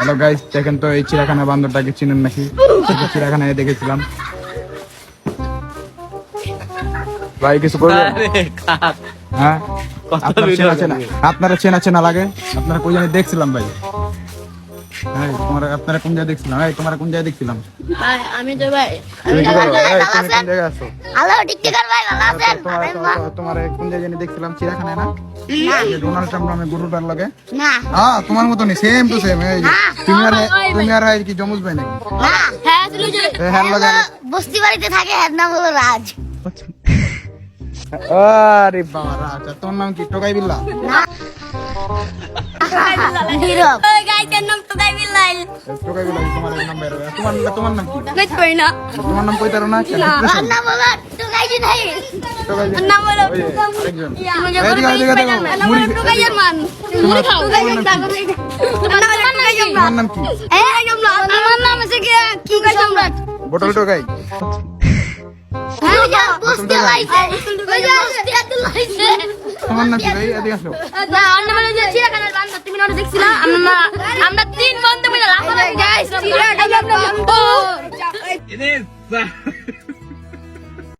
Hello guys, দেখেন তো এই চিড়িয়াখানা বান্দরটাকে চিনেন নাকি? চিড়িয়াখানায় দেখেছিলাম। ভাই কিছু বলবেন? হ্যাঁ, আপনারা চেনা চেনা লাগে। আপনারা কোন জায়গায় দেখছিলাম ভাই? হ্যাঁ, আপনারা কোন জায়গায় দেখছিলাম? তোমার কোন জায়গায় দেখছিলাম? আমি তো ভাই তুমি কি করো? তুমি কোন জায়গায় আছো? হ্যালো টিকটকার ভাই ভালো আছেন? তোমার কোন জায়গায় দেখছিলাম? চিড়িয়াখানায় না? ডোনাল্ড ট্রাম্প নামে গরুটার লাগে? না হ্যাঁ, তোমার মতনই সেম টু সেম। তুমি আর কি জমজ ভাই নাকি? না হ্যাঁ তুই যে হ্যাঁ লাগে। বস্তি বাড়িতে থাকে এর নাম হলো রাজ। আরে বাবা রাজ, তোর নাম কি? টোকাই বিল্লা? না নীরব। ওই গাইসের নাম তো গাইবিল্লাহ। টোকাই বিল্লা তোমার নাম বের হবে। তোমার নাম কি? কই কই না। তোমার নাম কইতারো না? আমার নাম হলো টুকাইজি নাই। টোকাই আমার নাম হলো আরেকজন। টুকাইয়ের মান। মুড়ি খাও। তোমার নাম কি? আমার নাম আছে কি কই সম্রাট। বোতল টোকাই। বস্তি লাইছে। ওই যে বস্তি আব্দুল লাইছে। তোমার নাম কি ভাই? এদিকে আসো। না অন্য মানে যে চিড়িয়াখানার বান্দর তুমি না দেখছিলা? আমরা তিন বন্ধু মিলে লাফালাফি গাইস চিড়িয়াখানার বান্দর।